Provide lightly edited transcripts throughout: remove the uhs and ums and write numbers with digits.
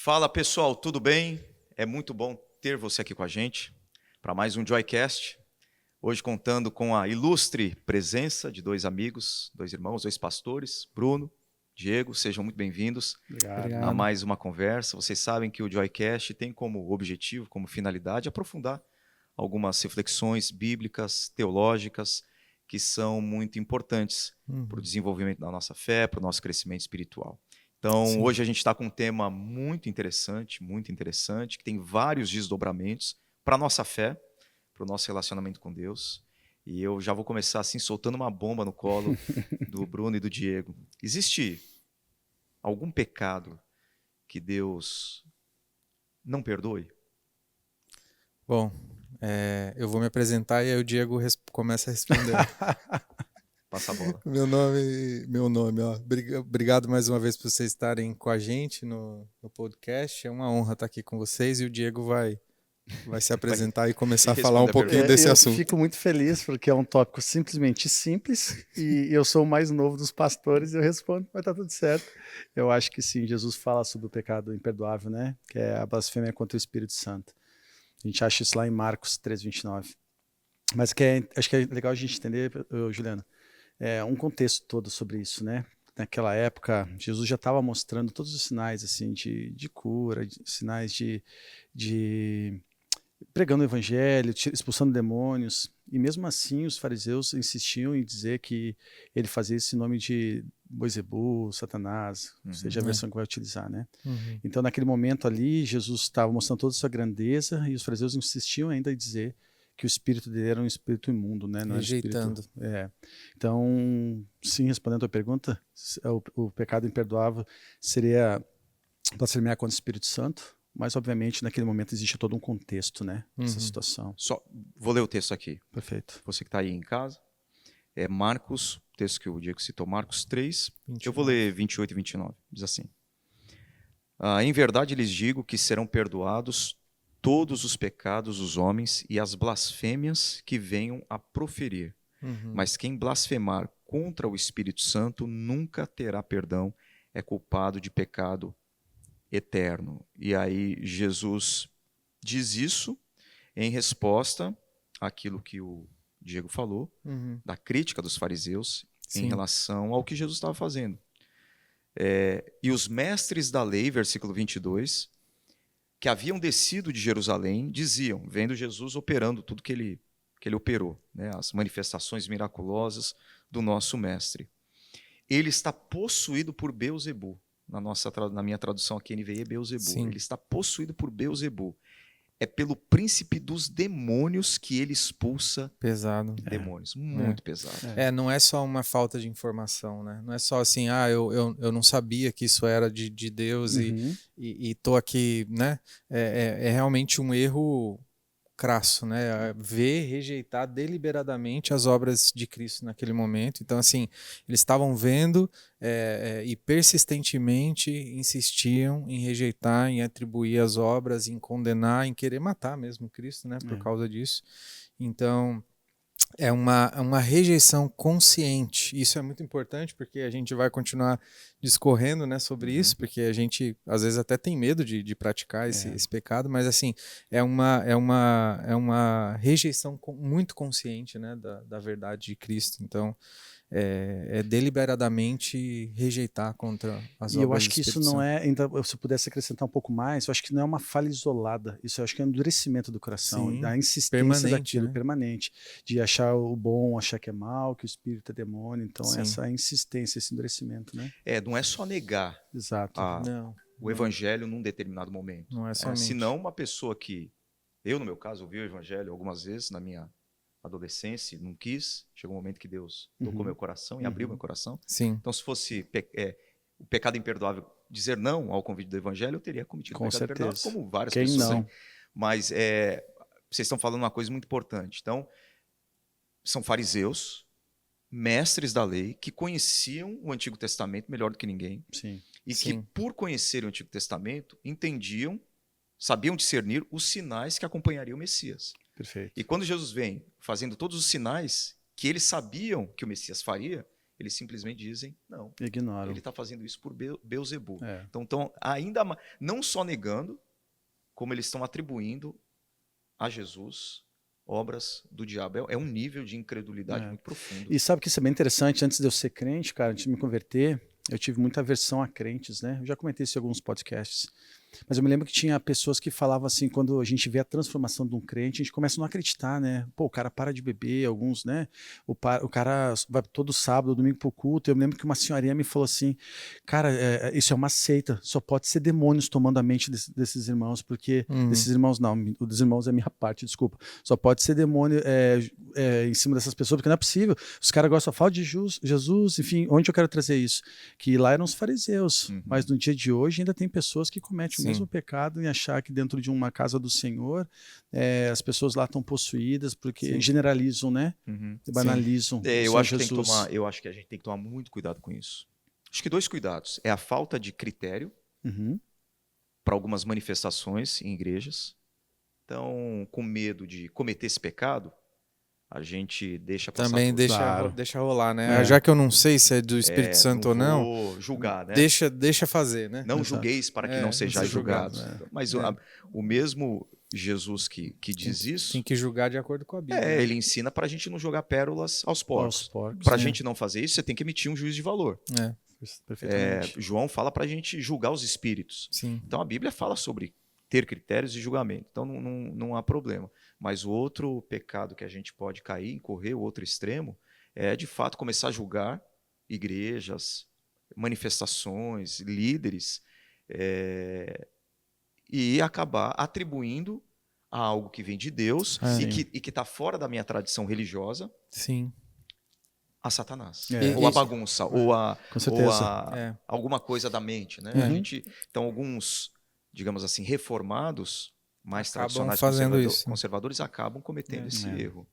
Fala pessoal, tudo bem? É muito bom ter você aqui com a gente para mais um Joycast. Hoje contando com a ilustre presença de dois amigos, dois irmãos, dois pastores, Bruno, Diego, sejam muito bem-vindos a mais uma conversa. Vocês sabem que o Joycast tem como objetivo, como finalidade, aprofundar algumas reflexões bíblicas, teológicas, que são muito importantes para o desenvolvimento da nossa fé, para o nosso crescimento espiritual. Então, hoje a gente está com um tema muito interessante, que tem vários desdobramentos para a nossa fé, para o nosso relacionamento com Deus. E eu já vou começar assim, soltando uma bomba no colo do Bruno e do Diego. Existe algum pecado que Deus não perdoe? Bom, eu vou me apresentar e aí o Diego começa a responder. Passa a bola. Meu nome, ó. Obrigado mais uma vez por vocês estarem com a gente no podcast. É uma honra estar aqui com vocês e o Diego vai se apresentar e começar a falar um pouquinho desse assunto. Eu fico muito feliz porque é um tópico simplesmente simples e eu sou o mais novo dos pastores e eu respondo, mas tá tudo certo. Eu acho que sim, Jesus fala sobre o pecado imperdoável, né? Que é a blasfêmia contra o Espírito Santo. A gente acha isso lá em Marcos 3:29. Mas acho que é legal a gente entender, Juliana, um contexto todo sobre isso, né? Naquela época, Jesus já estava mostrando todos os sinais assim de cura, sinais de pregando o evangelho, expulsando demônios, e mesmo assim os fariseus insistiam em dizer que ele fazia isso em nome de Beelzebul, Satanás, seja a versão que vai utilizar, né? Então naquele momento ali, Jesus estava mostrando toda a sua grandeza e os fariseus insistiam ainda em dizer que o espírito dele era um espírito imundo, né? Não rejeitando. Então, sim, respondendo a tua pergunta, o pecado imperdoável seria blasfemiar contra o Espírito Santo, mas obviamente naquele momento existe todo um contexto, né, dessa situação. Só vou ler o texto aqui. Perfeito. Você que está aí em casa, é Marcos, texto que o Diego citou, Marcos 3, 29. eu vou ler 28 e 29, diz assim: em verdade lhes digo que serão perdoados todos os pecados dos homens e as blasfêmias que venham a proferir, mas quem blasfemar contra o Espírito Santo nunca terá perdão, é culpado de pecado eterno. E aí Jesus diz isso em resposta àquilo que o Diego falou, da crítica dos fariseus em relação ao que Jesus estava fazendo. E os mestres da lei, versículo 22, que haviam descido de Jerusalém, diziam, vendo Jesus operando tudo que ele operou, né, as manifestações miraculosas do nosso mestre. Ele está possuído por Beelzebul. Na minha tradução aqui, NVI é Beelzebul. Ele está possuído por Beelzebul. É pelo príncipe dos demônios que ele expulsa demônios. Muito pesado. Não é só uma falta de informação, né? Não é só assim, eu não sabia que isso era de Deus e tô aqui, né? É realmente um erro crasso, né? Rejeitar deliberadamente as obras de Cristo naquele momento. Então, assim, eles estavam vendo e persistentemente insistiam em rejeitar, em atribuir as obras, em condenar, em querer matar mesmo Cristo, né? Por causa disso. Então, é uma rejeição consciente. Isso é muito importante porque a gente vai continuar discorrendo, né, sobre isso, porque a gente às vezes até tem medo de praticar esse pecado, mas assim, é uma rejeição muito consciente, né, da verdade de Cristo. Então, é deliberadamente rejeitar contra as obras do Espírito Santo. E eu acho que isso não é, ainda se eu pudesse acrescentar um pouco mais, eu acho que não é uma falha isolada, isso eu acho que é um endurecimento do coração, da insistência daquilo, permanente, de achar o bom, achar que é mal, que o Espírito é demônio, então essa insistência, esse endurecimento, né? Não é só negar o Evangelho num determinado momento. Não é somente. Senão uma pessoa que, eu no meu caso, ouvi o Evangelho algumas vezes na minha adolescência, não quis, chegou um momento que Deus tocou meu coração e abriu meu coração. Então, se fosse o pecado imperdoável dizer não ao convite do Evangelho, eu teria cometido o pecado imperdoável, como várias pessoas. Não? Mas vocês estão falando uma coisa muito importante. Então, são fariseus, mestres da lei, que conheciam o Antigo Testamento melhor do que ninguém. Que, por conhecerem o Antigo Testamento, sabiam discernir os sinais que acompanhariam o Messias. Perfeito. E quando Jesus vem fazendo todos os sinais que eles sabiam que o Messias faria, eles simplesmente dizem, não, Ignoram. ele está fazendo isso por Beelzebul. É. Então, estão ainda não só negando, como eles estão atribuindo a Jesus obras do diabo. É um nível de incredulidade muito profundo. E sabe que isso é bem interessante? Antes de eu ser crente, cara, antes de me converter, eu tive muita aversão a crentes, né? Eu já comentei isso em alguns podcasts. Mas eu me lembro que tinha pessoas que falavam assim, quando a gente vê a transformação de um crente, a gente começa a não acreditar, né? Pô, o cara para de beber, alguns, né? O cara vai todo sábado, domingo pro culto. Eu me lembro que uma senhorinha me falou assim, cara, isso é uma seita, só pode ser demônios tomando a mente desses irmãos, porque... Desses irmãos não, o dos irmãos é minha parte, desculpa. Só pode ser demônio em cima dessas pessoas, porque não é possível. Os caras gostam, falam de Jesus, enfim, onde eu quero trazer isso? Que lá eram os fariseus, mas no dia de hoje ainda tem pessoas que cometem o mesmo pecado em achar que dentro de uma casa do Senhor as pessoas lá estão possuídas porque generalizam, né? Banalizam. Eu acho que a gente tem que tomar muito cuidado com isso. Acho que 2 cuidados. É a falta de critério para algumas manifestações em igrejas. Então, com medo de cometer esse pecado, a gente deixa passar. Também deixa rolar, né? Já que eu não sei se é do Espírito Santo ou não, vou julgar, né? Deixa fazer, né? Não julgueis para que não sejais julgados. Mas o mesmo Jesus que diz isso... Tem que julgar de acordo com a Bíblia. Ele ensina para a gente não jogar pérolas aos porcos. Para a gente não fazer isso, você tem que emitir um juízo de valor. João fala para a gente julgar os espíritos. Sim. Então a Bíblia fala sobre ter critérios de julgamento. Então não há problema. Mas o outro pecado que a gente pode cair, incorrer, o outro extremo, é de fato começar a julgar igrejas, manifestações, líderes, e acabar atribuindo a algo que vem de Deus e que está fora da minha tradição religiosa. Sim. A Satanás, ou a bagunça, ou alguma coisa da mente, né? Então, alguns, digamos assim, reformados, mais tradicionais, conservadores, acabam cometendo esse erro.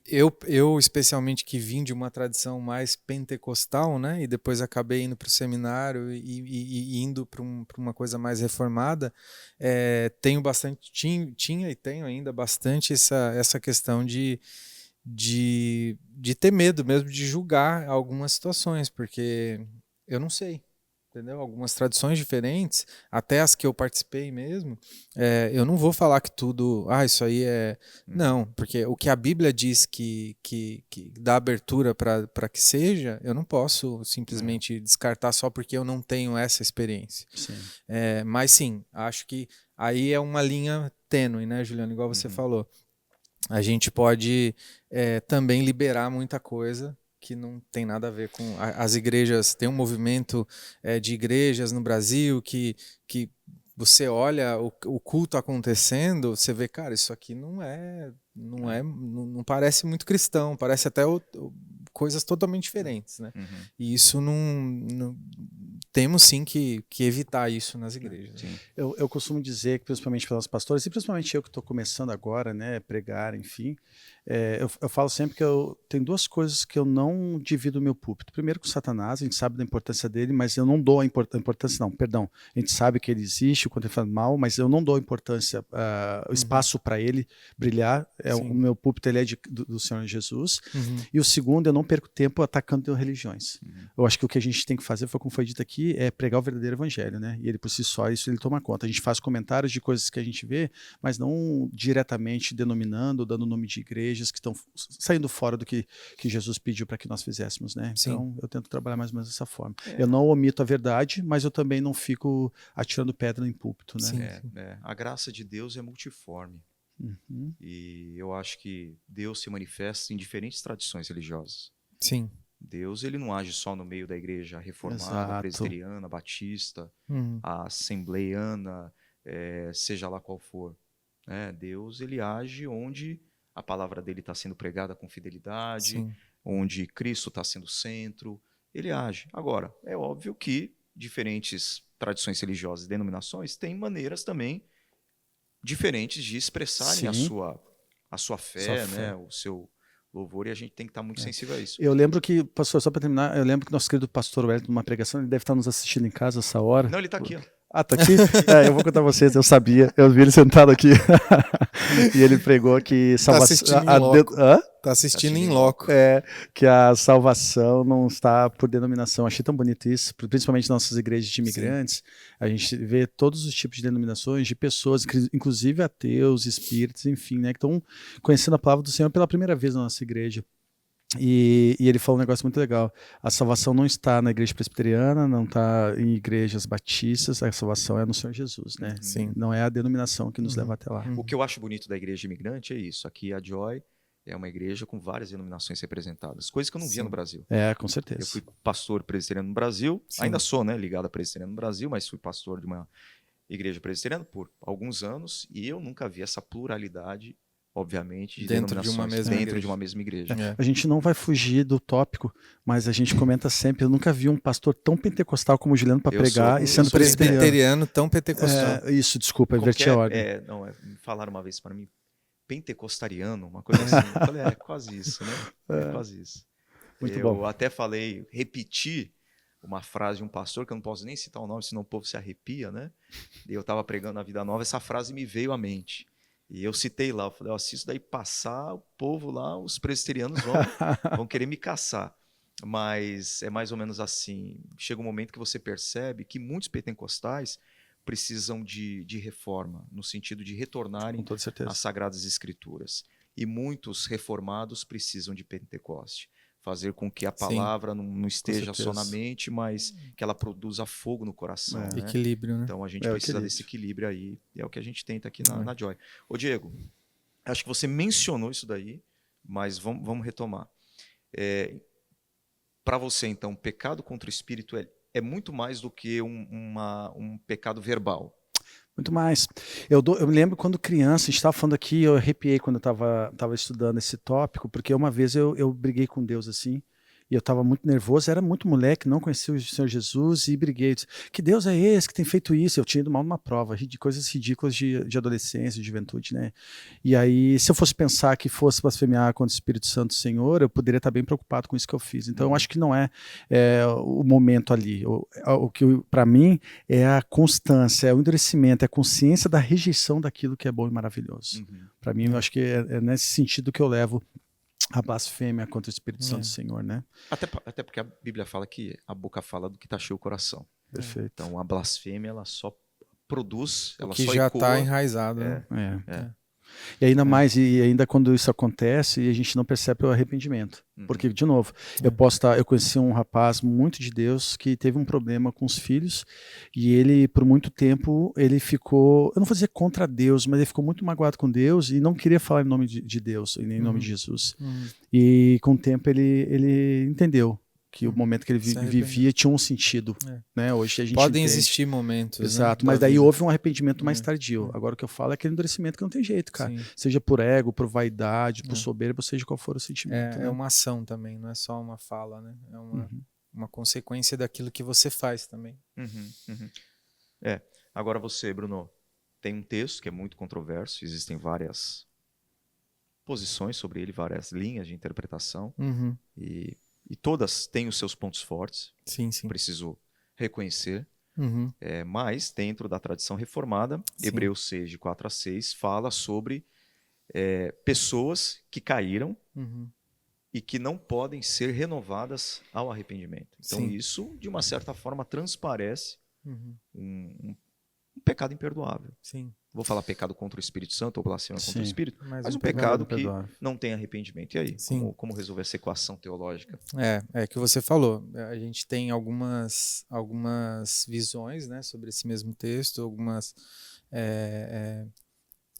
Eu especialmente que vim de uma tradição mais pentecostal, né? E depois acabei indo para o seminário e indo para uma coisa mais reformada, tinha e tenho ainda bastante essa questão de ter medo mesmo de julgar algumas situações, porque eu não sei, entendeu? Algumas tradições diferentes, até as que eu participei mesmo, eu não vou falar que tudo, isso aí é... Não, porque o que a Bíblia diz que dá abertura para que seja, eu não posso simplesmente descartar só porque eu não tenho essa experiência. Mas sim, acho que aí é uma linha tênue, né, Juliano? Igual você falou. A gente pode também liberar muita coisa que não tem nada a ver com as igrejas. Tem um movimento de igrejas no Brasil que você olha o culto acontecendo, você vê, cara, isso aqui não parece muito cristão, parece até coisas totalmente diferentes, né? E isso não temos sim que evitar isso nas igrejas. Eu costumo dizer que, principalmente para os pastores, e principalmente eu que estou começando agora, né, pregar, enfim, eu falo sempre que tem 2 coisas que eu não divido o meu púlpito. Primeiro, com Satanás, a gente sabe da importância dele, mas eu não dou a importância, não, perdão. A gente sabe que ele existe, o quanto ele faz mal, mas eu não dou importância, o espaço para ele brilhar. O meu púlpito ele é do Senhor Jesus. E o segundo, eu não perco tempo atacando religiões. Eu acho que o que a gente tem que fazer, como foi dito aqui, é pregar o verdadeiro evangelho, né? E ele por si só, isso ele toma conta. A gente faz comentários de coisas que a gente vê, mas não diretamente denominando, dando nome de igrejas que estão saindo fora do que Jesus pediu para que nós fizéssemos, né? Então, eu tento trabalhar mais ou menos dessa forma. Eu não omito a verdade, mas eu também não fico atirando pedra em púlpito, né? A graça de Deus é multiforme. E eu acho que Deus se manifesta em diferentes tradições religiosas. Sim. Deus ele não age só no meio da igreja reformada, presbiteriana, batista, a assembleiana, seja lá qual for. Deus ele age onde a palavra dele está sendo pregada com fidelidade, onde Cristo está sendo o centro, ele age. Agora, é óbvio que diferentes tradições religiosas e denominações têm maneiras também diferentes de expressarem a sua fé, né, o seu louvor, e a gente tem que estar muito sensível a isso. Eu lembro que, pastor, só para terminar, eu lembro que nosso querido pastor Wellington, numa pregação, ele deve estar nos assistindo em casa essa hora. Não, ele está aqui. Ó. Ah, tá aqui? Eu vou contar pra vocês, eu sabia, eu vi ele sentado aqui. E ele pregou que assistindo em loco. Tá assistindo em loco. Que a salvação não está por denominação. Achei tão bonito isso, principalmente nas nossas igrejas de imigrantes. Sim. A gente vê todos os tipos de denominações, de pessoas, inclusive ateus, espíritos, enfim, né, que estão conhecendo a palavra do Senhor pela primeira vez na nossa igreja. E ele falou um negócio muito legal. A salvação não está na igreja presbiteriana, não está em igrejas batistas, a salvação é no Senhor Jesus, né? Sim. Não é a denominação que nos leva até lá. O que eu acho bonito da igreja imigrante é isso. Aqui a Joy é uma igreja com várias denominações representadas, coisas que eu não via no Brasil. Com certeza. Eu fui pastor presbiteriano no Brasil, ainda sou, né, ligado a presbiteriano no Brasil, mas fui pastor de uma igreja presbiteriana por alguns anos e eu nunca vi essa pluralidade, obviamente, de dentro de uma mesma igreja. A gente não vai fugir do tópico, mas a gente comenta sempre, eu nunca vi um pastor tão pentecostal como o Juliano para pregar e sendo presbiteriano tão pentecostal. Isso, desculpa, inverti a ordem. Me falaram uma vez para mim, pentecostariano, uma coisa assim. Eu falei, quase isso, né? Quase isso. Muito bom. Eu até repeti uma frase de um pastor, que eu não posso nem citar o nome, senão o povo se arrepia, né? E eu estava pregando na Vida Nova, essa frase me veio à mente. E eu citei lá, eu falei, se isso daí passar, o povo lá, os presbiterianos vão querer me caçar. Mas é mais ou menos assim, chega um momento que você percebe que muitos pentecostais precisam de reforma, no sentido de retornarem às Sagradas Escrituras. E muitos reformados precisam de Pentecoste. Fazer com que a palavra não esteja só na mente, mas que ela produza fogo no coração. Né? Equilíbrio, né? Então a gente precisa desse equilíbrio aí, e é o que a gente tenta aqui na Joy. Ô Diego, acho que você mencionou isso daí, mas vamos retomar. Para você, então, pecado contra o Espírito é muito mais do que um pecado verbal. Muito mais. Eu me lembro quando criança, a gente estava falando aqui, eu arrepiei quando eu estava estudando esse tópico, porque uma vez eu briguei com Deus assim, e eu estava muito nervoso, era muito moleque, não conhecia o Senhor Jesus, e briguei. Disse, que Deus é esse que tem feito isso? Eu tinha ido mal numa prova, de coisas ridículas de adolescência, de juventude, né? E aí, se eu fosse pensar que fosse blasfemiar contra o Espírito Santo do Senhor, eu poderia estar bem preocupado com isso que eu fiz. Então, eu acho que não é o momento ali. O que, para mim, é a constância, é o endurecimento, é a consciência da rejeição daquilo que é bom e maravilhoso. Para mim, eu acho que é nesse sentido que eu levo a blasfêmia contra o Espírito Santo do Senhor, né? Até porque a Bíblia fala que a boca fala do que está cheio o coração. Perfeito. Então a blasfêmia ela só produz, ela que só já está enraizado. E ainda mais, e ainda quando isso acontece, a gente não percebe o arrependimento. Porque, de novo, eu conheci um rapaz muito de Deus que teve um problema com os filhos e ele, por muito tempo, ele ficou, eu não vou dizer contra Deus, mas ele ficou muito magoado com Deus e não queria falar em nome de Deus, em nome de Jesus. E com o tempo ele entendeu que o momento que ele vivia tinha um sentido. Né? Hoje a gente podem existir momentos. Exato, mas daí houve um arrependimento mais tardio. Agora o que eu falo é aquele endurecimento que não tem jeito, cara. Sim. Seja por ego, por vaidade, por soberba, seja qual for o sentimento. É uma ação também, não é só uma fala, né? É uma consequência daquilo que você faz também. Agora você, Bruno, tem um texto que é muito controverso, existem várias posições sobre ele, várias linhas de interpretação, e todas têm os seus pontos fortes, preciso reconhecer, mas dentro da tradição reformada, Hebreus 6, de 4 a 6, fala sobre pessoas que caíram e que não podem ser renovadas ao arrependimento. Então isso, de uma certa forma, transparece um pecado imperdoável. Vou falar pecado contra o Espírito Santo ou blasfêmia contra o Espírito, mas um pecado que não tem arrependimento. E aí, como resolver essa equação teológica? É que você falou. A gente tem algumas visões, né, sobre esse mesmo texto, algumas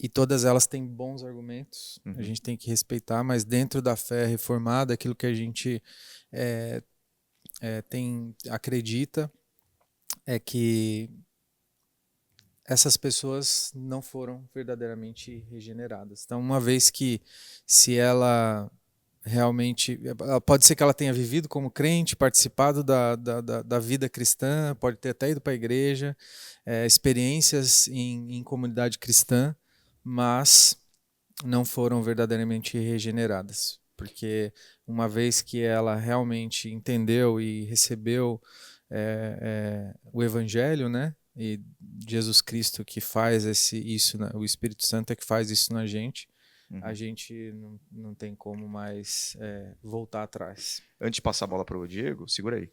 e todas elas têm bons argumentos. A gente tem que respeitar, mas dentro da fé reformada, aquilo que a gente acredita é que essas pessoas não foram verdadeiramente regeneradas. Então, uma vez que, se ela realmente... Pode ser que ela tenha vivido como crente, participado da vida cristã, pode ter até ido para a igreja, experiências em comunidade cristã, mas não foram verdadeiramente regeneradas. Porque uma vez que ela realmente entendeu e recebeu o evangelho, né? e Jesus Cristo que faz isso, né? O Espírito Santo é que faz isso na gente, a gente não tem como mais voltar atrás. Antes de passar a bola para o Diego, segura aí.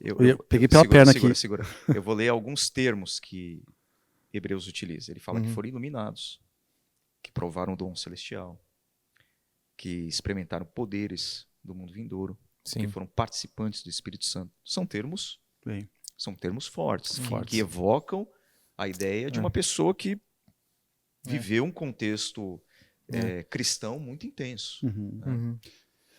Eu peguei pela perna aqui. Segura. Eu vou ler alguns termos que Hebreus utiliza. Ele fala que foram iluminados, que provaram o dom celestial, que experimentaram poderes do mundo vindouro, Sim. que foram participantes do Espírito Santo. São termos fortes, fortes, que evocam a ideia de uma pessoa que viveu um contexto cristão muito intenso.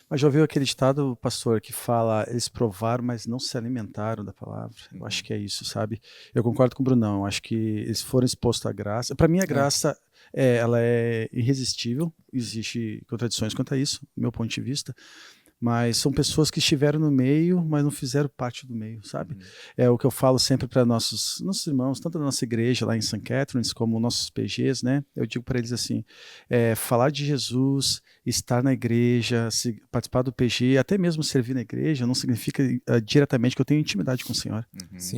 Mas já ouviu aquele ditado, pastor, que fala, eles provaram, mas não se alimentaram da palavra? Eu acho que é isso, sabe? Eu concordo com o Brunão, eu acho que eles foram expostos à graça. Para mim, a graça, ela é irresistível, existe contradições quanto a isso, do meu ponto de vista, mas são pessoas que estiveram no meio, mas não fizeram parte do meio, sabe? É o que eu falo sempre para nossos irmãos, tanto da nossa igreja lá em St. Catharines, como nossos PGs, né? Eu digo para eles assim, falar de Jesus, estar na igreja, participar do PG, até mesmo servir na igreja, não significa diretamente que eu tenho intimidade com o Senhor.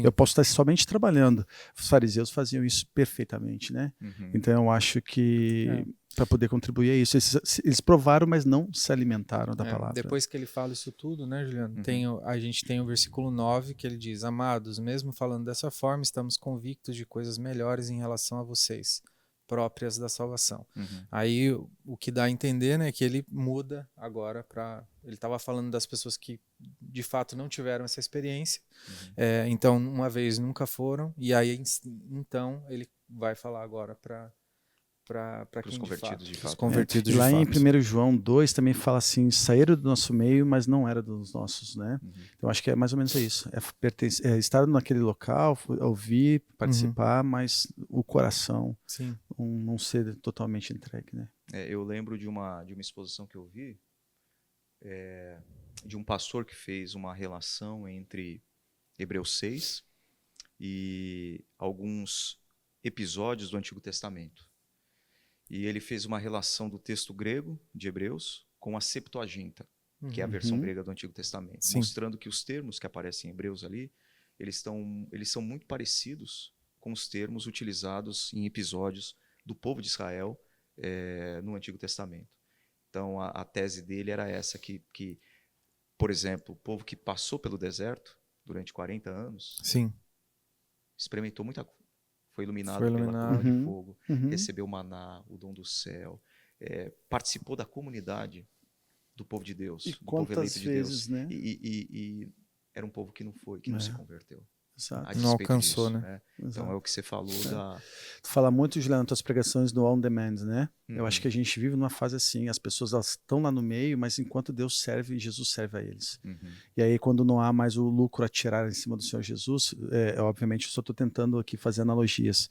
Eu posso estar somente trabalhando. Os fariseus faziam isso perfeitamente, né? Então eu acho que para poder contribuir a isso, eles provaram, mas não se alimentaram da palavra. Depois que ele fala isso tudo, né, Juliano? A gente tem o versículo 9 que ele diz: amados, mesmo falando dessa forma, estamos convictos de coisas melhores em relação a vocês, próprias da salvação. Aí o que dá a entender, né, é que ele muda agora para... Ele estava falando das pessoas que de fato não tiveram essa experiência, então uma vez nunca foram, e aí então ele vai falar agora para os convertidos de fato. Os convertidos E lá de em fato. 1 João 2 também fala assim, saíram do nosso meio, mas não era dos nossos, né? Então acho que é mais ou menos isso. Estar naquele local, ouvir, participar, mas o coração não ser totalmente entregue, né? Eu lembro de uma exposição que eu vi, de um pastor que fez uma relação entre Hebreus 6 e alguns episódios do Antigo Testamento. E ele fez uma relação do texto grego de Hebreus com a Septuaginta, que é a versão grega do Antigo Testamento, mostrando que os termos que aparecem em Hebreus ali, eles são muito parecidos com os termos utilizados em episódios do povo de Israel no Antigo Testamento. Então, a tese dele era essa, que, por exemplo, o povo que passou pelo deserto durante 40 anos experimentou muita coisa. Foi iluminado pela coluna de fogo, recebeu o maná, o dom do céu, participou da comunidade do povo de Deus, do povo eleito de Deus. Né? E era um povo que não se converteu. Não alcançou, disso, né? Então é o que você falou Tu fala muito, Juliano, tuas pregações do on demand, né? Eu acho que a gente vive numa fase assim, as pessoas estão lá no meio, mas enquanto Deus serve, Jesus serve a eles. E aí quando não há mais o lucro a tirar em cima do Senhor Jesus, obviamente eu só estou tentando aqui fazer analogias,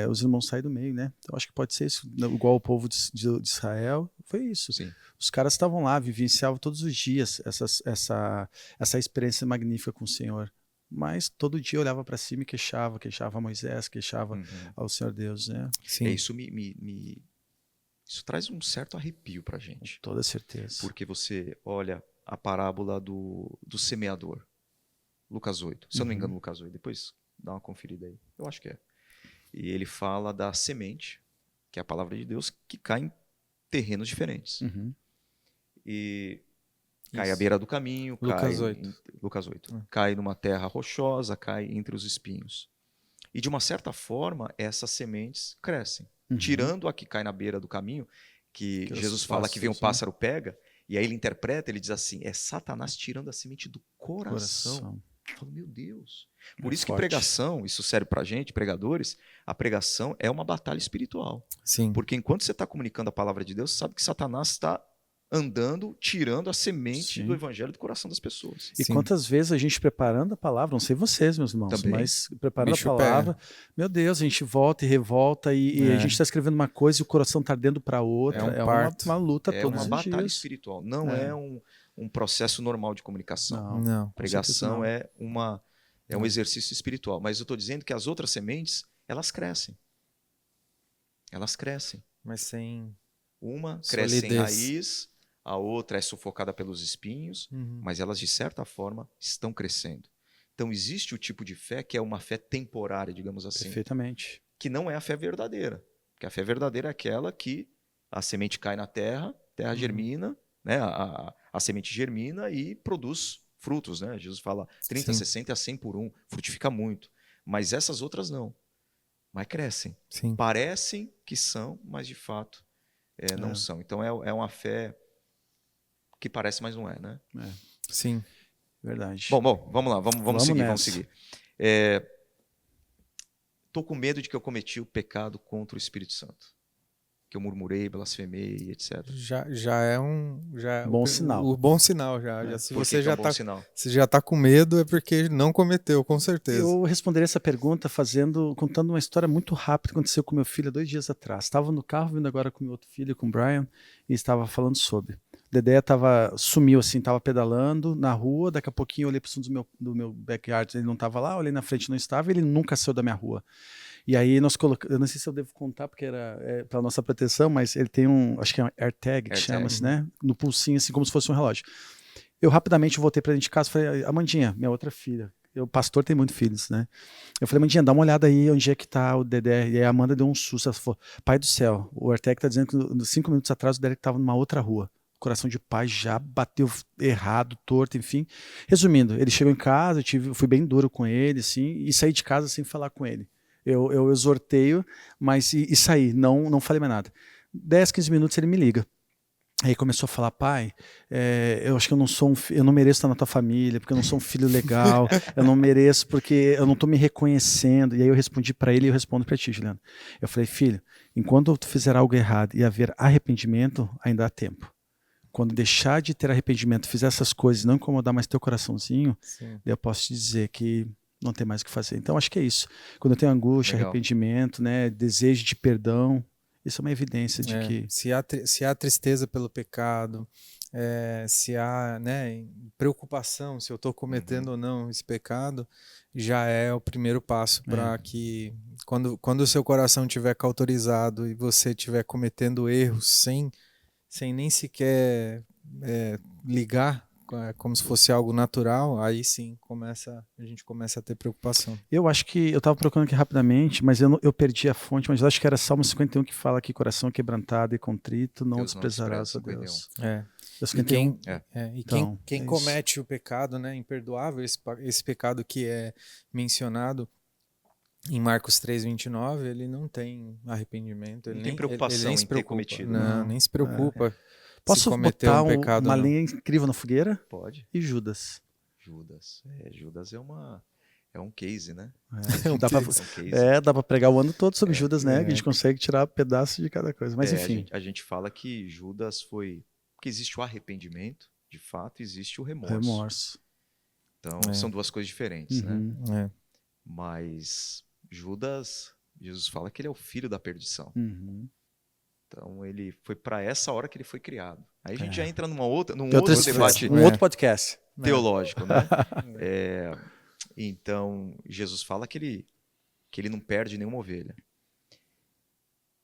os irmãos saem do meio, né? Eu acho que pode ser isso, igual o povo de Israel, foi isso. Sim. Os caras estavam lá, vivenciavam todos os dias essa experiência magnífica com o Senhor. Mas todo dia olhava para cima e queixava a Moisés, queixava ao Senhor Deus, né? Sim. Isso isso traz um certo arrepio para a gente. Com toda certeza. Porque você olha a parábola do semeador, Lucas 8. Se eu não me engano, Lucas 8. Depois dá uma conferida aí. Eu acho que é. E ele fala da semente, que é a palavra de Deus, que cai em terrenos diferentes. E cai à beira do caminho, Lucas 8. Cai numa terra rochosa, cai entre os espinhos. E de uma certa forma, essas sementes crescem. Tirando a que cai na beira do caminho, que Jesus fala que vem um pássaro, pega, e aí ele interpreta, ele diz assim, é Satanás tirando a semente do coração. Eu falo, meu Deus. Por isso que pregação, isso serve pra gente, pregadores, a pregação é uma batalha espiritual. Sim. Porque enquanto você está comunicando a palavra de Deus, você sabe que Satanás está andando, tirando a semente do evangelho do coração das pessoas. E quantas vezes a gente preparando a palavra, não sei vocês, meus irmãos, também, mas preparando a palavra, meu Deus, a gente volta e revolta e a gente está escrevendo uma coisa e o coração está ardendo para outra. É uma luta todos os dias. É uma batalha espiritual, não é um processo normal de comunicação. Não. Pregação é um exercício espiritual. Mas eu estou dizendo que as outras sementes, elas crescem. Elas crescem. Mas sem uma cresce em raiz, a outra é sufocada pelos espinhos, mas elas, de certa forma, estão crescendo. Então existe o tipo de fé que é uma fé temporária, digamos assim, Perfeitamente. que não é a fé verdadeira. Porque a fé verdadeira é aquela que a semente cai na terra, terra germina, né? A semente germina e produz frutos, né? Jesus fala 30, Sim. 60 a 100 por um, frutifica muito. Mas essas outras não, mas crescem. Sim. Parecem que são, mas de fato não são. Então é uma fé que parece, mas não é, né? Sim. Verdade. Bom, vamos lá, vamos seguir, nessa. vamos seguir. Estou com medo de que eu cometi o pecado contra o Espírito Santo. Que eu murmurei, blasfemei, etc. Já é Bom sinal. O bom sinal já. Se Por você que é já um bom sinal? se já tá com medo é porque não cometeu, com certeza. Eu responderia essa pergunta contando uma história muito rápida que aconteceu com meu filho há 2 dias atrás. Estava no carro vindo agora com meu outro filho, com o Brian, e estava falando sobre. Dedé sumiu assim, estava pedalando na rua, daqui a pouquinho eu olhei para o fundo do meu backyard, ele não estava lá, olhei na frente, não estava, ele nunca saiu da minha rua. E aí nós colocamos, eu não sei se eu devo contar porque era para nossa proteção, mas ele tem acho que é um AirTag que chama-se, né? No pulsinho, assim, como se fosse um relógio. Eu rapidamente voltei para dentro de casa e falei, Amandinha, minha outra filha, o pastor tem muitos filhos, né? Eu falei, Amandinha, dá uma olhada aí onde é que tá o Dedé. E aí a Amanda deu um susto, ela falou, pai do céu, o AirTag tá dizendo que 5 minutos atrás o Dedé estava numa outra rua. O coração de pai já bateu errado, torto, enfim. Resumindo, ele chegou em casa, fui bem duro com ele, assim, e saí de casa sem falar com ele. Eu exortei-o, mas e saí, não falei mais nada. 10, 15 minutos ele me liga. Aí começou a falar, pai, eu acho que eu não mereço estar na tua família, porque eu não sou um filho legal, eu não mereço porque eu não estou me reconhecendo. E aí eu respondi para ele e eu respondo para ti, Juliano. Eu falei, filho, enquanto tu fizer algo errado e haver arrependimento, ainda há tempo. Quando deixar de ter arrependimento, fizer essas coisas e não incomodar mais teu coraçãozinho, eu posso te dizer que não tem mais o que fazer. Então acho que é isso. Quando eu tenho angústia, arrependimento, né, desejo de perdão, isso é uma evidência de que... Se há tristeza pelo pecado, se há, né, preocupação se eu estou cometendo ou não esse pecado, já é o primeiro passo para que quando o seu coração estiver cauterizado e você estiver cometendo erros sem nem sequer ligar, como se fosse algo natural, aí sim a gente começa a ter preocupação. Eu acho que, eu estava procurando aqui rapidamente, mas eu perdi a fonte, mas eu acho que era Salmo 51 que fala que coração quebrantado e contrito não desprezarás a Deus. Quem comete o pecado, né, imperdoável, esse pecado que é mencionado em Marcos 3:29, ele não tem arrependimento, ele não nem tem preocupação ele nem se preocupa, em ter cometido. Não, nem se preocupa. Posso botar uma lenha incrível na fogueira? Pode. E Judas? Judas é um case, né? Dá para pregar o ano todo sobre Judas, né? Que a gente consegue tirar pedaço de cada coisa. Mas enfim. A gente fala que Judas foi... Porque existe o arrependimento, de fato, existe o remorso. Então, são duas coisas diferentes, né? Mas Judas, Jesus fala que ele é o filho da perdição. Então, ele foi para essa hora que ele foi criado. Aí a gente já entra num outro debate. Um outro podcast. Teológico, né? Então, Jesus fala que ele não perde nenhuma ovelha.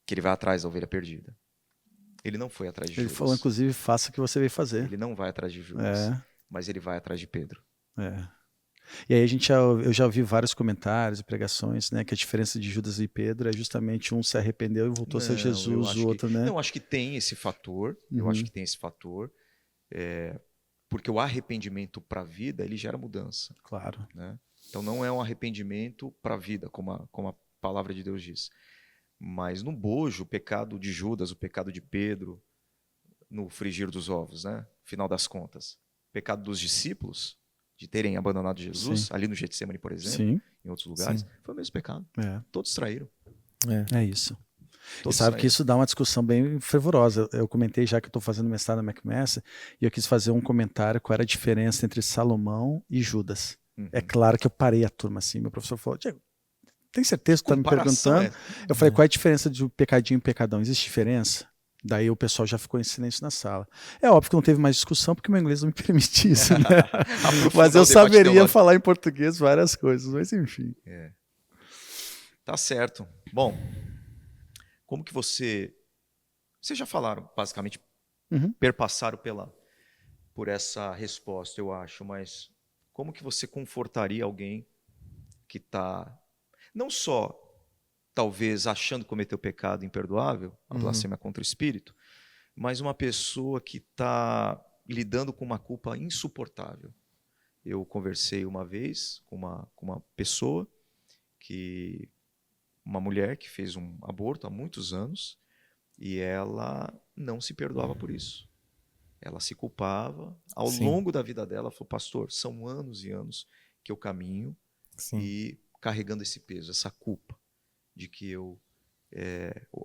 Que ele vai atrás da ovelha perdida. Ele não foi atrás de Judas. Ele falou, inclusive, faça o que você veio fazer. Ele não vai atrás de Judas, mas ele vai atrás de Pedro. E aí eu já ouvi vários comentários e pregações, né, que a diferença de Judas e Pedro é justamente um se arrependeu e voltou a ser Jesus, o outro, né? Não, acho que tem esse fator. Eu acho que tem esse fator. Porque o arrependimento para a vida, ele gera mudança. Claro. Né? Então não é um arrependimento para a vida, como a palavra de Deus diz. Mas no bojo, o pecado de Judas, o pecado de Pedro, no frigir dos ovos, né? Final das contas. O pecado dos discípulos, de terem abandonado Jesus, ali no Getsemane, por exemplo, em outros lugares, foi o mesmo pecado. Todos traíram. É isso. E sabe que isso dá uma discussão bem fervorosa. Eu comentei já que eu estou fazendo mestrado na McMaster e eu quis fazer um comentário qual era a diferença entre Salomão e Judas. É claro que eu parei a turma assim. Meu professor falou, Diego, tem certeza que tu está me perguntando? Eu falei, qual é a diferença de pecadinho e pecadão? Existe diferença? Daí o pessoal já ficou em silêncio na sala. É óbvio que não teve mais discussão porque meu inglês não me permite isso, né? Mas eu saberia falar em português várias coisas, mas enfim. Tá certo. Bom, como que vocês já falaram, basicamente, perpassaram por essa resposta, eu acho, mas como que você confortaria alguém que está não só talvez achando que cometeu pecado imperdoável, a blasfêmia contra o Espírito, mas uma pessoa que está lidando com uma culpa insuportável. Eu conversei uma vez com uma pessoa, uma mulher que fez um aborto há muitos anos e ela não se perdoava por isso. Ela se culpava. Ao longo da vida dela, falou, pastor, são anos e anos que eu caminho e carregando esse peso, essa culpa de que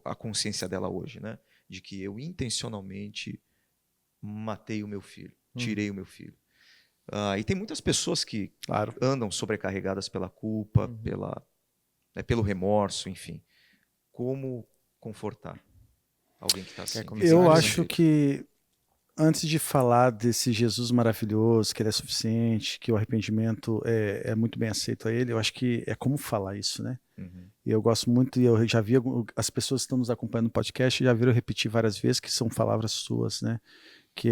a consciência dela hoje, né? De que eu intencionalmente matei o meu filho, tirei o meu filho. E tem muitas pessoas que andam sobrecarregadas pela culpa, pelo remorso, enfim. Como confortar alguém que está assim? Eu acho que antes de falar desse Jesus maravilhoso, que ele é suficiente, que o arrependimento é muito bem aceito a ele, eu acho que é como falar isso, né? E eu gosto muito, e eu já vi as pessoas que estão nos acompanhando no podcast já viram eu repetir várias vezes que são palavras suas, né? Que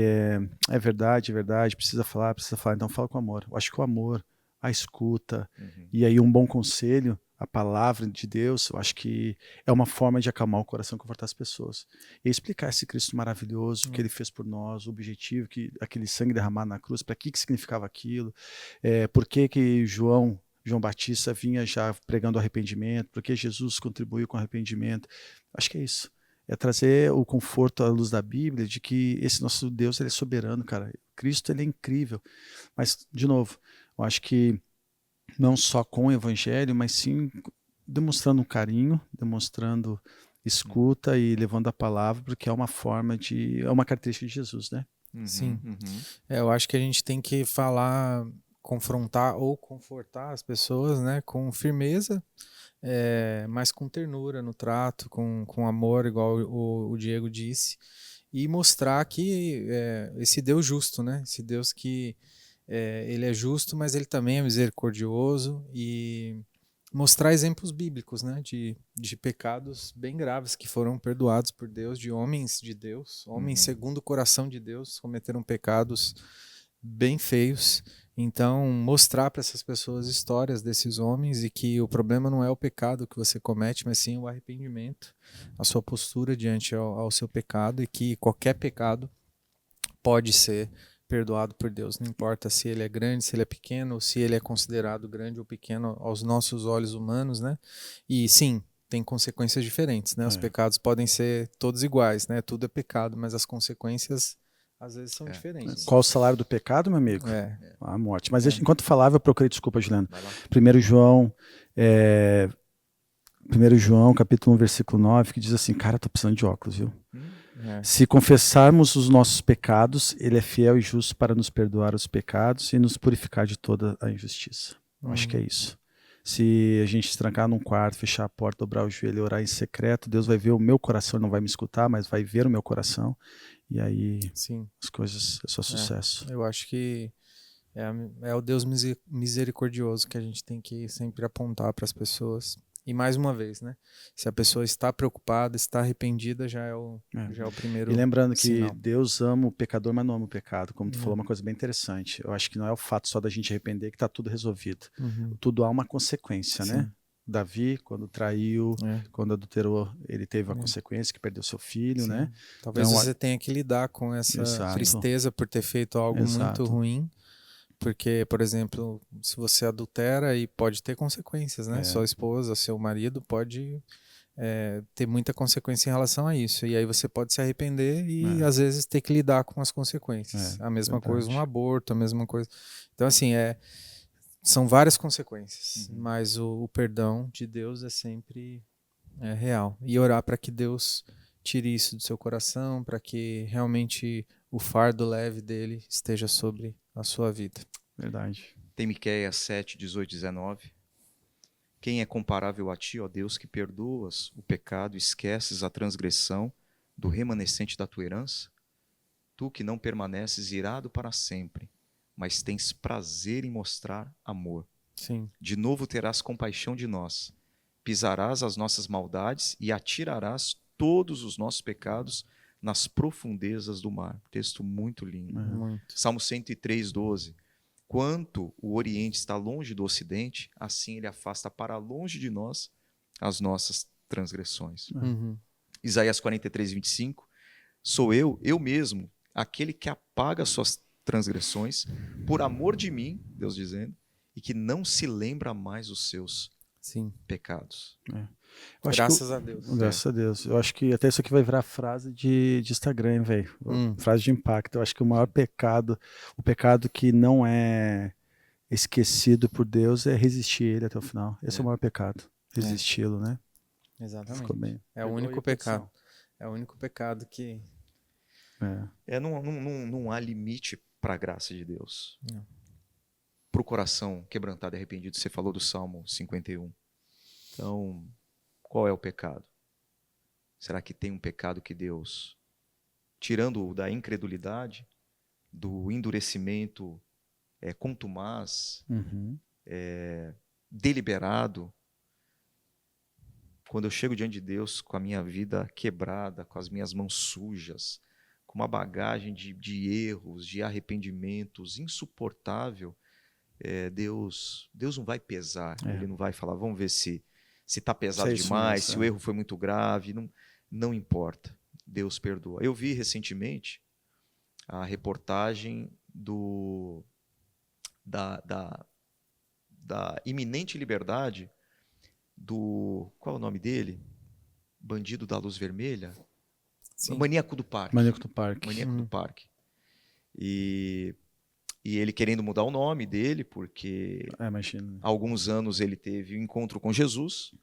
é verdade, precisa falar, então fala com amor. Eu acho que o amor, a escuta, e aí um bom conselho, a palavra de Deus, eu acho que é uma forma de acalmar o coração e confortar as pessoas. E explicar esse Cristo maravilhoso, que ele fez por nós, o objetivo, que aquele sangue derramado na cruz, para que significava aquilo, por que João Batista vinha já pregando arrependimento, porque Jesus contribuiu com o arrependimento. Acho que é isso. É trazer o conforto à luz da Bíblia de que esse nosso Deus ele é soberano, cara. Cristo ele é incrível. Mas, de novo, eu acho que não só com o Evangelho, mas sim demonstrando um carinho, demonstrando escuta e levando a palavra, porque é uma forma é uma característica de Jesus, né? Sim. Eu acho que a gente tem que falar, confrontar ou confortar as pessoas, né, com firmeza, mas com ternura no trato, com amor, igual o Diego disse, e mostrar que esse Deus justo, né, esse Deus que ele é justo, mas ele também é misericordioso, e mostrar exemplos bíblicos, né, de pecados bem graves que foram perdoados por Deus, de Deus, homens segundo o coração de Deus, cometeram pecados bem feios. Então, mostrar para essas pessoas histórias desses homens e que o problema não é o pecado que você comete, mas sim o arrependimento, a sua postura diante ao seu pecado, e que qualquer pecado pode ser perdoado por Deus, não importa se ele é grande, se ele é pequeno, ou se ele é considerado grande ou pequeno aos nossos olhos humanos, né? E sim, tem consequências diferentes, né? Os pecados podem ser todos iguais, né? Tudo é pecado, mas as consequências às vezes são diferentes. Qual o salário do pecado, meu amigo? A morte. Mas enquanto falava, eu procurei, desculpa, Juliano. 1 João, capítulo 1, versículo 9, que diz assim, cara, tô precisando de óculos, viu? Se confessarmos os nossos pecados, ele é fiel e justo para nos perdoar os pecados e nos purificar de toda a injustiça. Eu acho que é isso. Se a gente se trancar num quarto, fechar a porta, dobrar o joelho e orar em secreto, Deus vai ver o meu coração, não vai me escutar, mas vai ver o meu coração. E aí as coisas é só sucesso. Eu acho que é o Deus misericordioso que a gente tem que sempre apontar para as pessoas. E mais uma vez, né? Se a pessoa está preocupada, está arrependida, já é o primeiro. E lembrando que sinal. Deus ama o pecador, mas não ama o pecado. Como tu falou, uma coisa bem interessante. Eu acho que não é o fato só da gente arrepender que está tudo resolvido. Tudo há uma consequência, né? Davi, quando traiu, quando adulterou, ele teve a consequência que perdeu seu filho, né? Talvez então, você tenha que lidar com essa tristeza por ter feito algo muito ruim. Porque, por exemplo, se você adultera, e pode ter consequências, né? Sua esposa, seu marido pode ter muita consequência em relação a isso. E aí você pode se arrepender e, às vezes, ter que lidar com as consequências. A mesma coisa um aborto, a mesma coisa. Então, assim, são várias consequências. Mas o perdão de Deus é sempre real. E orar para que Deus tire isso do seu coração, para que realmente o fardo leve dele esteja sobre a sua vida. Verdade. Tem Miqueias 7, 18, 19. Quem é comparável a ti, ó Deus, que perdoas o pecado, esqueces a transgressão do remanescente da tua herança? Tu que não permaneces irado para sempre, mas tens prazer em mostrar amor. Sim. De novo terás compaixão de nós, pisarás as nossas maldades e atirarás todos os nossos pecados nas profundezas do mar. Texto muito lindo. Muito. Salmo 103, 12. quanto o Oriente está longe do Ocidente, assim ele afasta para longe de nós as nossas transgressões. Uhum. Isaías 43, 25, sou eu mesmo, aquele que apaga as suas transgressões, por amor de mim, Deus dizendo, e que não se lembra mais os seus Sim. pecados. Eu acho Graças que, a Deus. Graças a Deus. Eu acho que até isso aqui vai virar frase de Instagram, hein, velho. Frase de impacto. Eu acho que o maior pecado, o pecado que não é esquecido por Deus é resistir a ele até o final. Esse é o maior pecado. Resisti-lo, né? Exatamente. Ficou bem. É o único pecado. É o único pecado que... Não há limite para a graça de Deus. Não. Para o coração quebrantado e arrependido, você falou do Salmo 51. Então, qual é o pecado? Será que tem um pecado que Deus, tirando da incredulidade, do endurecimento contumaz, deliberado, quando eu chego diante de Deus com a minha vida quebrada, com as minhas mãos sujas, com uma bagagem de erros, de arrependimentos insuportável, Deus não vai pesar, Ele não vai falar, vamos ver se está pesado demais, se o erro foi muito grave, não importa, Deus perdoa. Eu vi recentemente a reportagem da iminente liberdade qual é o nome dele? Bandido da Luz Vermelha? Sim. Maníaco do Parque. Maníaco do Parque. E ele querendo mudar o nome dele, porque há alguns anos ele teve um encontro com Jesus,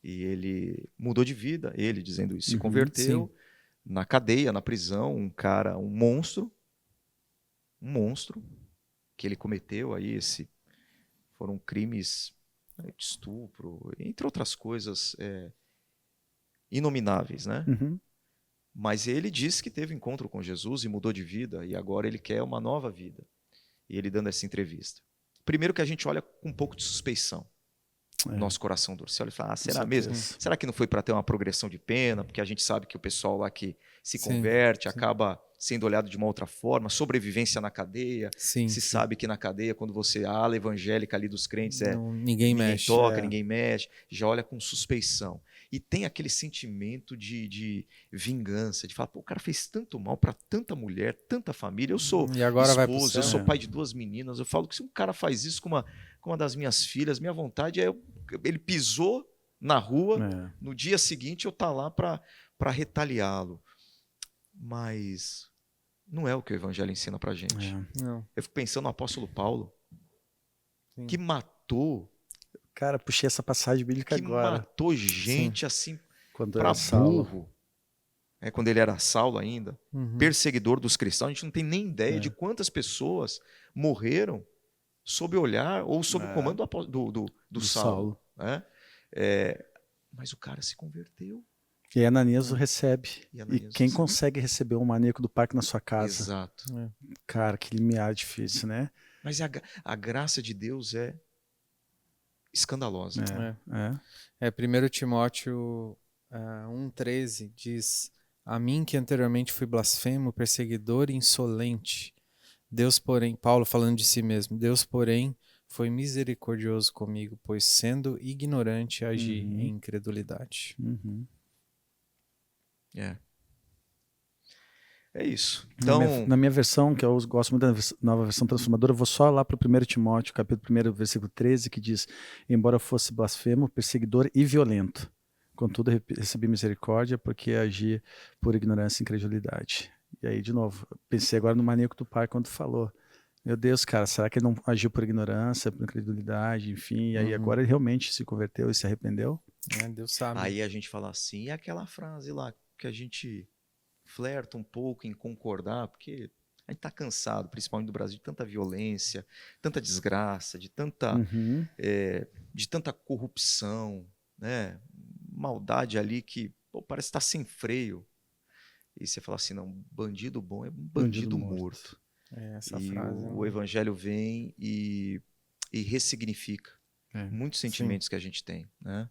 e ele mudou de vida, ele dizendo isso, se converteu na cadeia, na prisão, um monstro, que ele cometeu aí, foram crimes de estupro, entre outras coisas inomináveis, né? Mas ele disse que teve encontro com Jesus e mudou de vida, e agora ele quer uma nova vida. E ele dando essa entrevista. Primeiro que a gente olha com um pouco de suspeição. Nosso coração duro. Você olha e fala, será mesmo? Será que não foi para ter uma progressão de pena? Porque a gente sabe que o pessoal lá que se converte acaba sendo olhado de uma outra forma. Sobrevivência na cadeia. Se sabe que na cadeia, quando você a ala evangélica ali dos crentes, ninguém mexe, toca, ninguém mexe. Já olha com suspeição. E tem aquele sentimento de vingança, de falar, pô, o cara fez tanto mal para tanta mulher, tanta família. Eu sou esposo, eu sou pai de 2 meninas. Eu falo que se um cara faz isso com uma das minhas filhas, minha vontade é ele pisou na rua, no dia seguinte eu estar lá para retaliá-lo. Mas não é o que o evangelho ensina para a gente. Não. Eu fico pensando no apóstolo Paulo, que matou... Cara, puxei essa passagem bíblica agora. Que matou gente assim para burro. Quando ele era Saulo ainda, perseguidor dos cristãos. A gente não tem nem ideia de quantas pessoas morreram sob o olhar ou sob o comando do Saulo. Mas o cara se converteu. E Ananias o recebe. E quem consegue receber um maníaco do parque na sua casa? Exato. Cara, que limiar difícil, né? Mas a graça de Deus é escandalosa. 1 Timóteo 1,13 diz: a mim que anteriormente fui blasfemo, perseguidor e insolente, Deus, porém, Paulo falando de si mesmo, Deus, porém, foi misericordioso comigo, pois sendo ignorante agi em incredulidade. É isso. Então, na minha versão, que eu gosto muito da nova versão transformadora, eu vou só lá para o 1 Timóteo, capítulo 1, versículo 13, que diz: embora eu fosse blasfemo, perseguidor e violento, contudo recebi misericórdia porque agi por ignorância e incredulidade. E aí, de novo, pensei agora no maníaco do pai quando falou. Meu Deus, cara, será que ele não agiu por ignorância, por incredulidade, enfim? E aí agora ele realmente se converteu e se arrependeu? Deus sabe. Aí a gente fala assim, e aquela frase lá que a gente flerta um pouco em concordar, porque a gente está cansado, principalmente do Brasil, de tanta violência, tanta desgraça, de tanta corrupção, né? Maldade ali que parece estar sem freio. E você fala assim, não, bandido bom é um bandido morto. Essa e frase, o evangelho vem e ressignifica muitos sentimentos que a gente tem, né?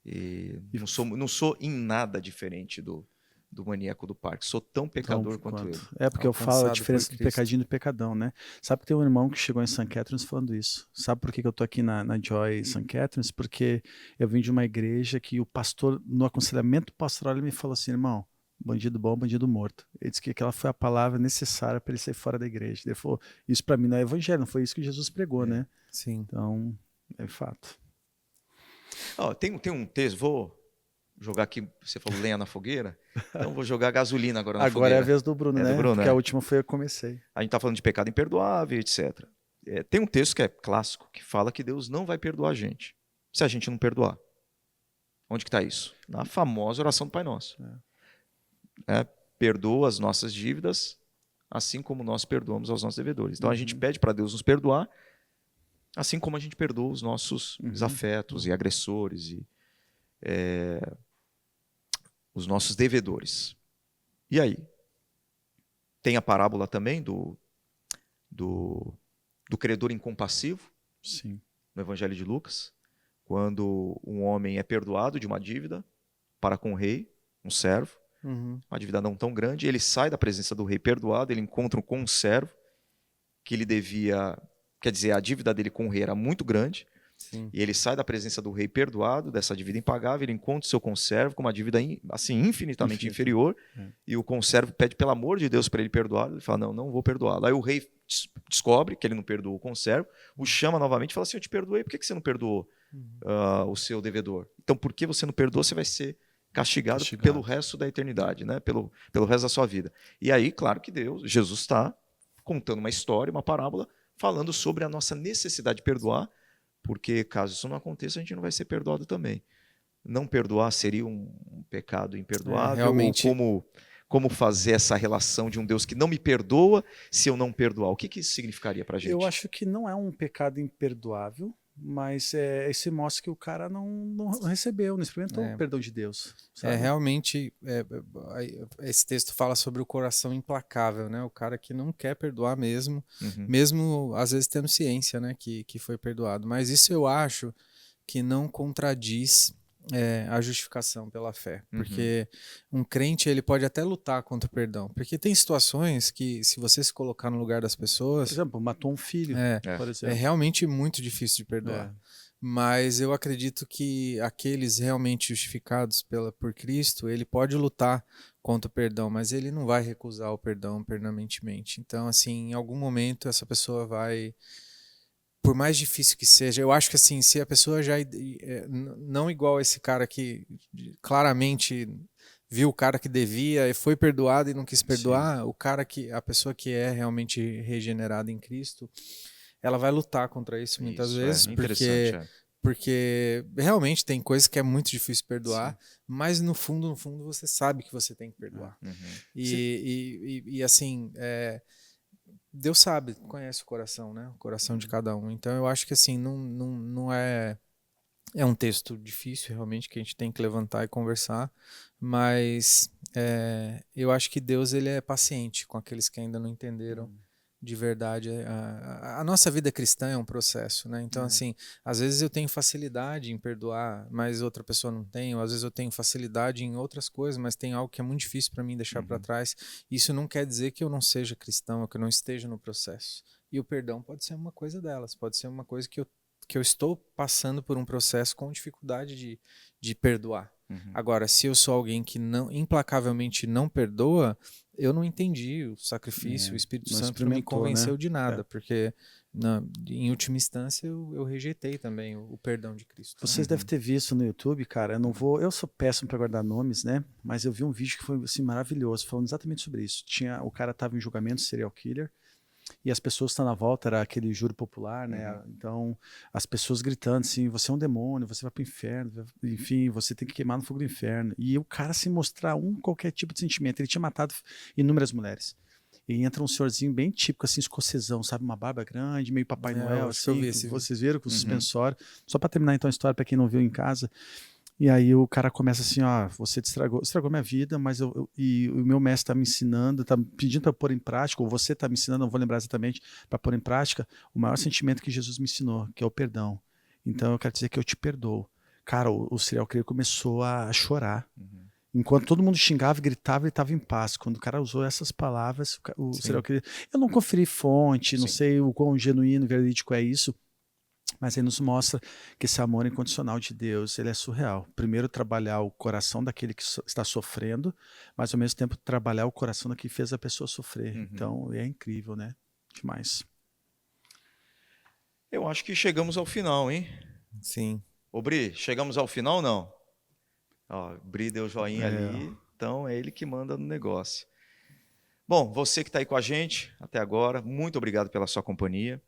E não sou em nada diferente do do maníaco do parque. Sou tão pecador quanto ele. É porque eu falo a diferença do por Cristo. pecadinho e do pecadão, né? Sabe que tem um irmão que chegou em St. Catharines falando isso. Sabe por que eu tô aqui na Joy St. Catharines? Porque eu vim de uma igreja que o pastor, no aconselhamento pastoral, ele me falou assim, irmão, bandido bom, bandido morto. Ele disse que aquela foi a palavra necessária para ele sair fora da igreja. Ele falou, isso para mim não é evangelho, não foi isso que Jesus pregou, né? Sim. Então, é fato. Tem um texto, vou jogar aqui, você falou lenha na fogueira, então vou jogar gasolina agora na fogueira. Agora é a vez do Bruno, né? Do Bruno, porque a última foi eu que comecei. A gente está falando de pecado imperdoável, etc. Tem um texto que é clássico, que fala que Deus não vai perdoar a gente, se a gente não perdoar. Onde que está isso? Na famosa oração do Pai Nosso. Perdoa as nossas dívidas, assim como nós perdoamos aos nossos devedores. Então a gente pede para Deus nos perdoar, assim como a gente perdoa os nossos desafetos e agressores e os nossos devedores. E aí? Tem a parábola também do credor incompassivo, Sim. no Evangelho de Lucas, quando um homem é perdoado de uma dívida para com o rei, um servo, uma dívida não tão grande, ele sai da presença do rei perdoado, ele encontra com um servo que ele devia, quer dizer, a dívida dele com o rei era muito grande, Sim. e ele sai da presença do rei perdoado, dessa dívida impagável, ele encontra o seu conservo com uma dívida assim, infinitamente inferior, e o conservo pede pelo amor de Deus para ele perdoar, ele fala, não vou perdoá-lo. Aí o rei descobre que ele não perdoou o conservo, o chama novamente e fala assim, eu te perdoei, por que você não perdoou o seu devedor? Então, por que você não perdoou, você vai ser castigado pelo resto da eternidade, né? pelo resto da sua vida. E aí, claro que Jesus está contando uma história, uma parábola, falando sobre a nossa necessidade de perdoar, porque caso isso não aconteça, a gente não vai ser perdoado também. Não perdoar seria um pecado imperdoável? Realmente... Como fazer essa relação de um Deus que não me perdoa se eu não perdoar? O que isso significaria para a gente? Eu acho que não é um pecado imperdoável, mas isso mostra que o cara não recebeu, não experimentou o perdão de Deus. Sabe? Realmente, esse texto fala sobre o coração implacável, né? O cara que não quer perdoar mesmo, mesmo às vezes tendo ciência, né, que foi perdoado. Mas isso eu acho que não contradiz a justificação pela fé, porque um crente ele pode até lutar contra o perdão, porque tem situações que, se você se colocar no lugar das pessoas, por exemplo, matou um filho, por exemplo. É realmente muito difícil de perdoar. Mas eu acredito que aqueles realmente justificados por Cristo, ele pode lutar contra o perdão, mas ele não vai recusar o perdão permanentemente. Então, assim, em algum momento essa pessoa vai, por mais difícil que seja, eu acho que assim, se a pessoa já não igual esse cara que claramente viu o cara que devia e foi perdoado e não quis perdoar, a pessoa que é realmente regenerada em Cristo, ela vai lutar contra isso muitas vezes, porque realmente tem coisas que é muito difícil perdoar, mas no fundo você sabe que você tem que perdoar. E assim, Deus sabe, conhece o coração, né? O coração de cada um. Então eu acho que assim, não é um texto difícil realmente que a gente tem que levantar e conversar, mas eu acho que Deus ele é paciente com aqueles que ainda não entenderam de verdade. A nossa vida cristã é um processo, né? Então, assim, às vezes eu tenho facilidade em perdoar, mas outra pessoa não tem, ou às vezes eu tenho facilidade em outras coisas, mas tem algo que é muito difícil para mim deixar para trás. Isso não quer dizer que eu não seja cristão, ou que eu não esteja no processo. E o perdão pode ser uma coisa delas, pode ser uma coisa que eu estou passando por um processo com dificuldade de perdoar. Agora, se eu sou alguém que implacavelmente não perdoa, eu não entendi o sacrifício, o Espírito Santo não me convenceu de nada, porque em última instância eu rejeitei também o perdão de Cristo. Vocês devem ter visto no YouTube, cara, eu sou péssimo para guardar nomes, né? Mas eu vi um vídeo que foi assim, maravilhoso, falando exatamente sobre isso. O cara estava em julgamento, serial killer, e as pessoas estão na volta, era aquele júri popular, né? Então, as pessoas gritando assim, você é um demônio, você vai pro inferno, enfim, você tem que queimar no fogo do inferno. E o cara, sem mostrar qualquer tipo de sentimento, ele tinha matado inúmeras mulheres. E entra um senhorzinho bem típico, assim, escocesão, sabe? Uma barba grande, meio Papai Noel, assim, vocês viram com o suspensório. Só para terminar então a história, para quem não viu em casa. E aí o cara começa assim, você estragou minha vida, mas e o meu mestre está me ensinando, está pedindo para pôr em prática, ou você está me ensinando, não vou lembrar exatamente, para pôr em prática o maior sentimento que Jesus me ensinou, que é o perdão. Então eu quero dizer que eu te perdoo. Cara, o serial killer começou a chorar. Enquanto todo mundo xingava e gritava, ele estava em paz. Quando o cara usou essas palavras, serial killer, eu não conferi fonte, não sei o quão genuíno, verídico é isso, mas ele nos mostra que esse amor incondicional de Deus, ele é surreal. Primeiro, trabalhar o coração daquele que está sofrendo, mas ao mesmo tempo trabalhar o coração daquele que fez a pessoa sofrer. Então, é incrível, né? Demais. Eu acho que chegamos ao final, hein? Sim. Ô, Bri, chegamos ao final ou não? Ó, Bri deu joinha ali, então é ele que manda no negócio. Bom, você que está aí com a gente até agora, muito obrigado pela sua companhia.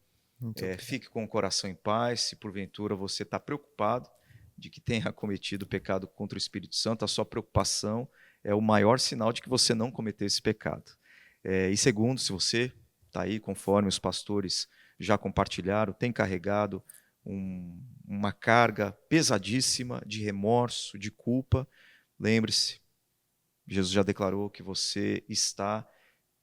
Fique com o coração em paz. Se porventura você está preocupado de que tenha cometido pecado contra o Espírito Santo, a sua preocupação é o maior sinal de que você não cometeu esse pecado. E segundo, se você está aí, conforme os pastores já compartilharam, tem carregado uma carga pesadíssima de remorso, de culpa, lembre-se, Jesus já declarou que você está,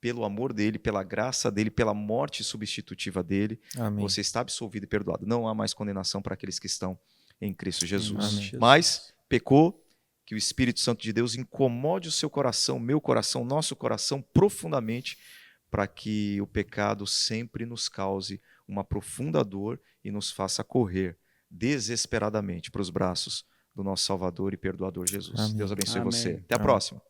pelo amor dele, pela graça dele, pela morte substitutiva dele, Amém. Você está absolvido e perdoado. Não há mais condenação para aqueles que estão em Cristo Jesus. Amém. Mas pecou, que o Espírito Santo de Deus incomode o seu coração, meu coração, nosso coração profundamente, para que o pecado sempre nos cause uma profunda dor e nos faça correr desesperadamente para os braços do nosso Salvador e Perdoador Jesus. Amém. Deus abençoe Amém. você. Até a próxima.